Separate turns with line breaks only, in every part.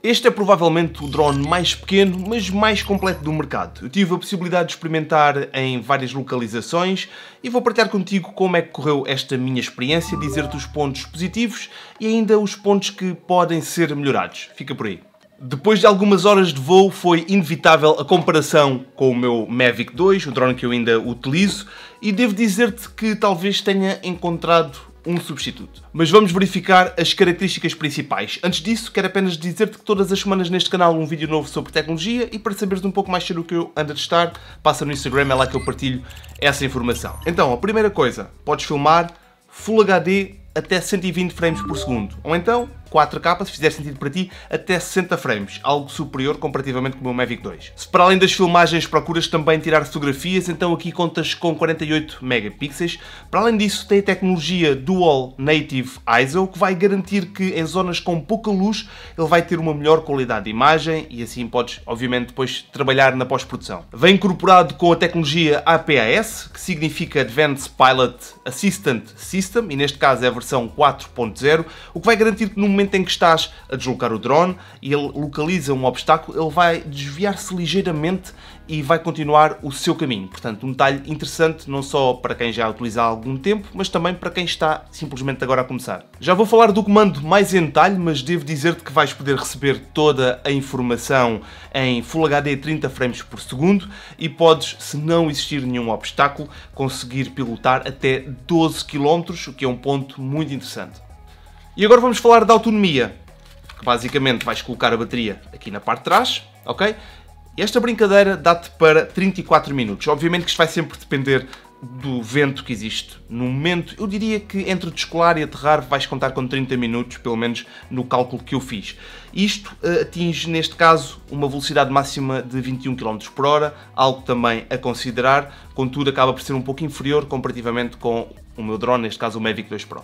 Este é provavelmente o drone mais pequeno, mas mais completo do mercado. Eu tive a possibilidade de experimentar em várias localizações e vou partilhar contigo como é que correu esta minha experiência, dizer-te os pontos positivos e ainda os pontos que podem ser melhorados. Fica por aí. Depois de algumas horas de voo, foi inevitável a comparação com o meu Mavic 2, o drone que eu ainda utilizo, e devo dizer-te que talvez tenha encontrado um substituto. Mas vamos verificar as características principais. Antes disso, quero apenas dizer-te que todas as semanas neste canal um vídeo novo sobre tecnologia e para saberes um pouco mais sobre o que eu ando a testar, passa no Instagram, é lá que eu partilho essa informação. Então, a primeira coisa, podes filmar Full HD até 120 frames por segundo, ou então 4K, se fizer sentido para ti, até 60 frames, algo superior comparativamente com o meu Mavic 2. Se para além das filmagens procuras também tirar fotografias, então aqui contas com 48 megapixels. Para além disso, tem a tecnologia Dual Native ISO, que vai garantir que em zonas com pouca luz ele vai ter uma melhor qualidade de imagem e assim podes, obviamente, depois trabalhar na pós-produção. Vem incorporado com a tecnologia APAS, que significa Advanced Pilot Assistant System, e neste caso é a versão 4.0, o que vai garantir que no momento em que estás a deslocar o drone e ele localiza um obstáculo, ele vai desviar-se ligeiramente e vai continuar o seu caminho. Portanto, um detalhe interessante não só para quem já utiliza há algum tempo, mas também para quem está simplesmente agora a começar. Já vou falar do comando mais em detalhe, mas devo dizer-te que vais poder receber toda a informação em Full HD 30 frames por segundo e podes, se não existir nenhum obstáculo, conseguir pilotar até 12 km, o que é um ponto muito interessante. E agora vamos falar da autonomia, que basicamente vais colocar a bateria aqui na parte de trás, ok? E esta brincadeira dá-te para 34 minutos. Obviamente que isto vai sempre depender do vento que existe no momento. Eu diria que entre descolar e aterrar vais contar com 30 minutos, pelo menos no cálculo que eu fiz. Isto atinge, neste caso, uma velocidade máxima de 21 km por hora, algo também a considerar, contudo acaba por ser um pouco inferior comparativamente com o meu drone, neste caso o Mavic 2 Pro.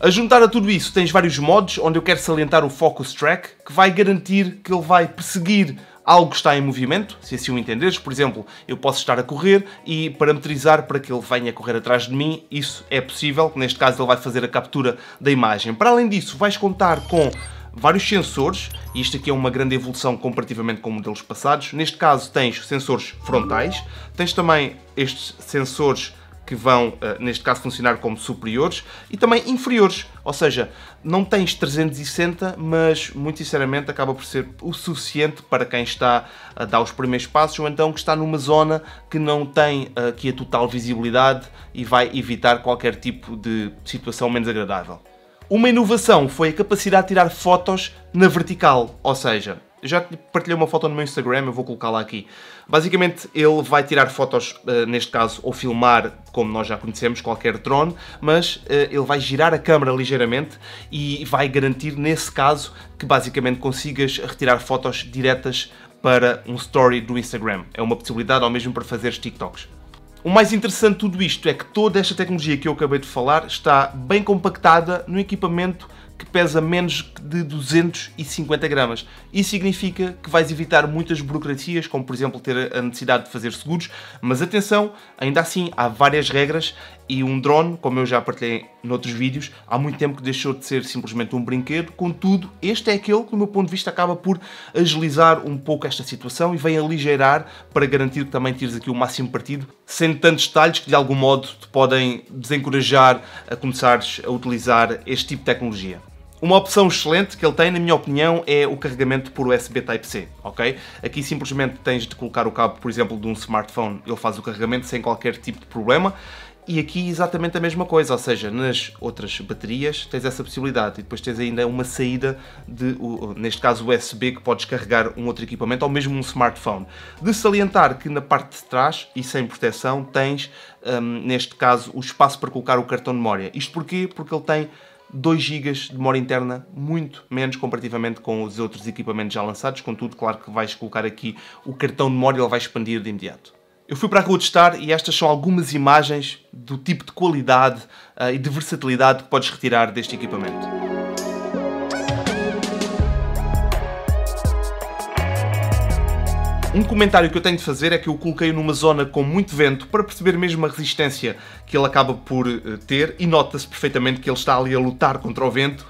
A juntar a tudo isso tens vários modos, onde eu quero salientar o Focus Track, que vai garantir que ele vai perseguir algo que está em movimento, se assim o entenderes. Por exemplo, eu posso estar a correr e parametrizar para que ele venha correr atrás de mim, isso é possível, neste caso ele vai fazer a captura da imagem. Para além disso, vais contar com vários sensores, e isto aqui é uma grande evolução comparativamente com modelos passados. Neste caso tens sensores frontais, tens também estes sensores que vão, neste caso, funcionar como superiores e também inferiores, ou seja, não tens 360, mas muito sinceramente acaba por ser o suficiente para quem está a dar os primeiros passos ou então que está numa zona que não tem aqui a total visibilidade e vai evitar qualquer tipo de situação menos agradável. Uma inovação foi a capacidade de tirar fotos na vertical, ou seja, eu já partilhei uma foto no meu Instagram, eu vou colocá-la aqui. Basicamente ele vai tirar fotos, neste caso, ou filmar, como nós já conhecemos, qualquer drone, mas ele vai girar a câmera ligeiramente e vai garantir, nesse caso, que basicamente consigas retirar fotos diretas para um story do Instagram. É uma possibilidade, ou mesmo para fazer TikToks. O mais interessante de tudo isto é que toda esta tecnologia que eu acabei de falar está bem compactada no equipamento que pesa menos de 250 gramas. Isso significa que vais evitar muitas burocracias, como por exemplo ter a necessidade de fazer seguros, mas atenção, ainda assim há várias regras e um drone, como eu já partilhei noutros vídeos, há muito tempo que deixou de ser simplesmente um brinquedo, contudo, este é aquele que, do meu ponto de vista, acaba por agilizar um pouco esta situação e vem aligeirar para garantir que também tires aqui o máximo partido, sem tantos detalhes que de algum modo te podem desencorajar a começares a utilizar este tipo de tecnologia. Uma opção excelente que ele tem, na minha opinião, é o carregamento por USB Type-C, ok? Aqui simplesmente tens de colocar o cabo, por exemplo, de um smartphone, ele faz o carregamento sem qualquer tipo de problema. E aqui exatamente a mesma coisa, ou seja, nas outras baterias tens essa possibilidade e depois tens ainda uma saída de, neste caso USB, que podes carregar um outro equipamento ou mesmo um smartphone. De salientar que na parte de trás e sem proteção tens, neste caso, o espaço para colocar o cartão de memória. Isto porquê? Porque ele tem 2 GB de memória interna, muito menos comparativamente com os outros equipamentos já lançados, contudo, claro que vais colocar aqui o cartão de memória e ele vai expandir de imediato. Eu fui para a rua testar e estas são algumas imagens do tipo de qualidade e de versatilidade que podes retirar deste equipamento. Um comentário que eu tenho de fazer é que eu coloquei numa zona com muito vento para perceber mesmo a resistência que ele acaba por ter e nota-se perfeitamente que ele está ali a lutar contra o vento.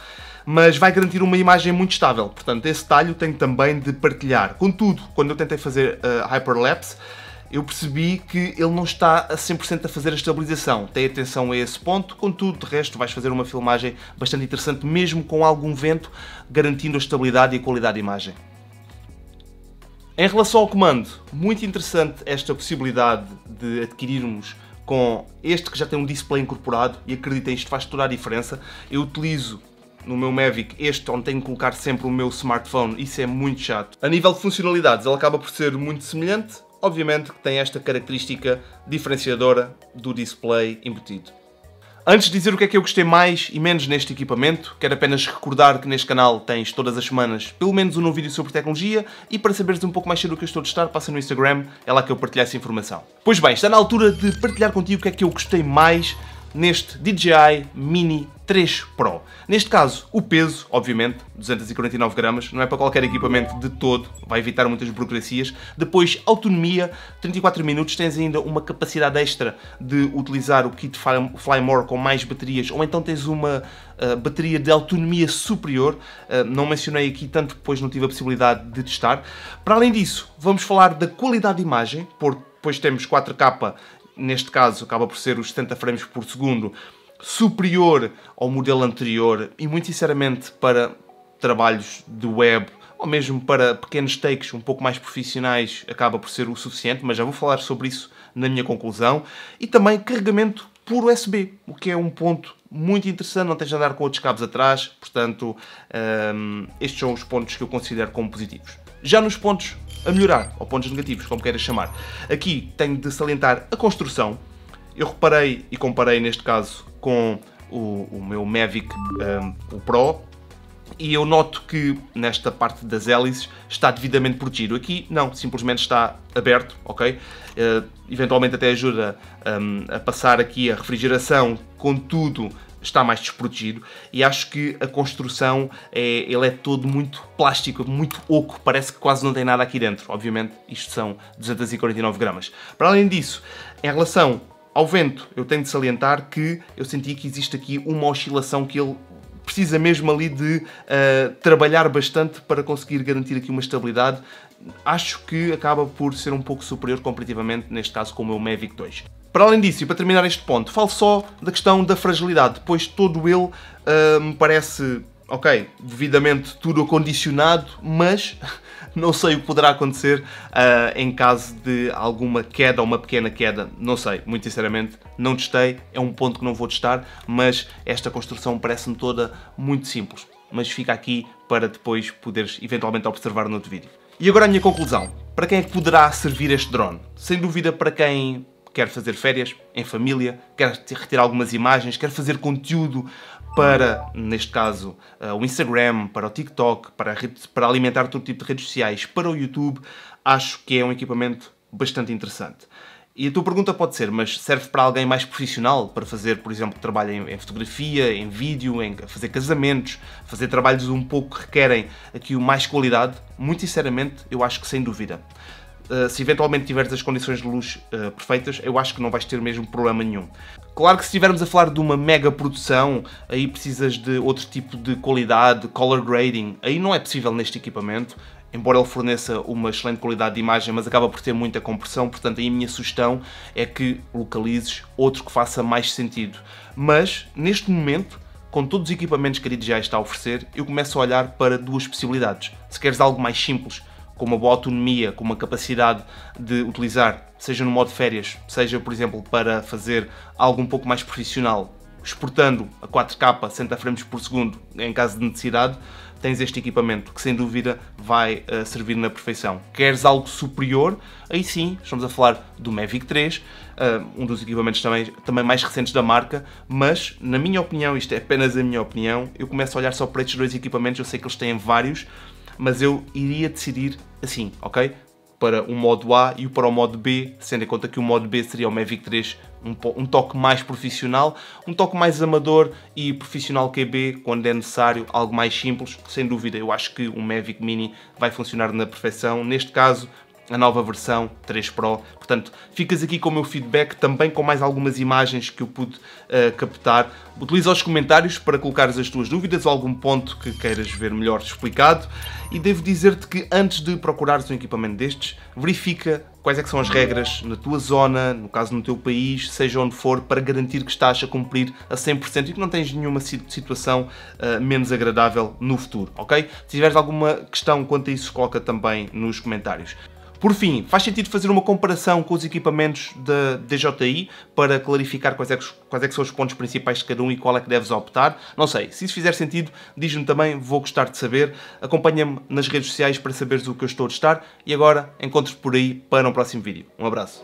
mas vai garantir uma imagem muito estável. Portanto, esse detalhe tenho também de partilhar. Contudo, quando eu tentei fazer hyperlapse, eu percebi que ele não está a 100% a fazer a estabilização. Tem atenção a esse ponto, contudo, de resto, vais fazer uma filmagem bastante interessante, mesmo com algum vento, garantindo a estabilidade e a qualidade de imagem. Em relação ao comando, muito interessante esta possibilidade de adquirirmos com este que já tem um display incorporado, e acreditem, isto faz toda a diferença. Eu utilizo no meu Mavic este onde tenho que colocar sempre o meu smartphone, isso é muito chato. A nível de funcionalidades, ele acaba por ser muito semelhante, obviamente que tem esta característica diferenciadora do display embutido. Antes de dizer o que é que eu gostei mais e menos neste equipamento, quero apenas recordar que neste canal tens todas as semanas pelo menos um novo vídeo sobre tecnologia, e para saberes um pouco mais sobre o que eu estou a testar, passa no Instagram, é lá que eu partilho essa informação. Pois bem, está na altura de partilhar contigo o que é que eu gostei mais neste DJI Mini 3 Pro. Neste caso, o peso, obviamente, 249 gramas, não é para qualquer equipamento de todo, vai evitar muitas burocracias. Depois, autonomia, 34 minutos, tens ainda uma capacidade extra de utilizar o kit Fly More com mais baterias, ou então tens uma bateria de autonomia superior. Não mencionei aqui tanto, depois não tive a possibilidade de testar. Para além disso, vamos falar da qualidade de imagem, porque depois temos 4K, neste caso acaba por ser os 70 frames por segundo, superior ao modelo anterior, e muito sinceramente para trabalhos de web ou mesmo para pequenos takes um pouco mais profissionais acaba por ser o suficiente, mas já vou falar sobre isso na minha conclusão. E também carregamento por USB, o que é um ponto muito interessante, não tens de andar com outros cabos atrás, portanto estes são os pontos que eu considero como positivos. Já nos pontos a melhorar, ou pontos negativos, como queiras chamar, aqui tenho de salientar a construção. Eu reparei e comparei neste caso com o meu Mavic, o Pro, e eu noto que nesta parte das hélices está devidamente protegido. Aqui não, simplesmente está aberto, ok? Eventualmente até ajuda a passar aqui a refrigeração, contudo está mais desprotegido, e acho que a construção ele é todo muito plástico, muito oco, parece que quase não tem nada aqui dentro. Obviamente isto são 249 gramas. Para além disso, em relação ao vento, eu tenho de salientar que eu senti que existe aqui uma oscilação que ele precisa mesmo ali de trabalhar bastante para conseguir garantir aqui uma estabilidade. Acho que acaba por ser um pouco superior comparativamente, neste caso, com o meu Mavic 2. Para além disso, e para terminar este ponto, falo só da questão da fragilidade, pois todo ele me parece, ok, devidamente tudo acondicionado, mas não sei o que poderá acontecer em caso de alguma queda ou uma pequena queda, não sei, muito sinceramente, não testei, é um ponto que não vou testar, mas esta construção parece-me toda muito simples, mas fica aqui para depois poderes eventualmente observar no outro vídeo. E agora a minha conclusão, para quem é que poderá servir este drone? Sem dúvida para quem quer fazer férias em família, quer retirar algumas imagens, quer fazer conteúdo para, neste caso, o Instagram, para o TikTok, para alimentar todo tipo de redes sociais, para o YouTube. Acho que é um equipamento bastante interessante. E a tua pergunta pode ser, mas serve para alguém mais profissional, para fazer, por exemplo, trabalho em fotografia, em vídeo, em fazer casamentos, fazer trabalhos um pouco que requerem aqui mais qualidade? Muito sinceramente, eu acho que sem dúvida. Se eventualmente tiveres as condições de luz perfeitas, eu acho que não vais ter mesmo problema nenhum. Claro que se estivermos a falar de uma mega produção, aí precisas de outro tipo de qualidade, color grading, aí não é possível neste equipamento, embora ele forneça uma excelente qualidade de imagem, mas acaba por ter muita compressão, portanto aí a minha sugestão é que localizes outro que faça mais sentido. Mas, neste momento, com todos os equipamentos que a DJI está a oferecer, eu começo a olhar para duas possibilidades. Se queres algo mais simples, com uma boa autonomia, com uma capacidade de utilizar, seja no modo férias, seja, por exemplo, para fazer algo um pouco mais profissional, exportando a 4K 60 frames por segundo em caso de necessidade, tens este equipamento que sem dúvida vai servir na perfeição. Queres algo superior? Aí sim, estamos a falar do Mavic 3, um dos equipamentos também mais recentes da marca, mas na minha opinião, isto é apenas a minha opinião, eu começo a olhar só para estes dois equipamentos, eu sei que eles têm vários, mas eu iria decidir assim, ok? Para o modo A e para o modo B, tendo em conta que o modo B seria o Mavic 3, um toque mais profissional, um toque mais amador, e profissional QB, quando é necessário, algo mais simples. Sem dúvida, eu acho que o Mavic Mini vai funcionar na perfeição. Neste caso, a nova versão 3 Pro. Portanto, ficas aqui com o meu feedback, também com mais algumas imagens que eu pude captar. Utiliza os comentários para colocares as tuas dúvidas ou algum ponto que queiras ver melhor explicado. E devo dizer-te que antes de procurares um equipamento destes, verifica quais é que são as regras na tua zona, no caso no teu país, seja onde for, para garantir que estás a cumprir a 100% e que não tens nenhuma situação menos agradável no futuro, ok? Se tiveres alguma questão quanto a isso, coloca também nos comentários. Por fim, faz sentido fazer uma comparação com os equipamentos da DJI para clarificar quais é que são os pontos principais de cada um e qual é que deves optar? Não sei, se isso fizer sentido, diz-me também, vou gostar de saber. Acompanha-me nas redes sociais para saberes o que eu estou a testar e agora encontro-te por aí para um próximo vídeo. Um abraço.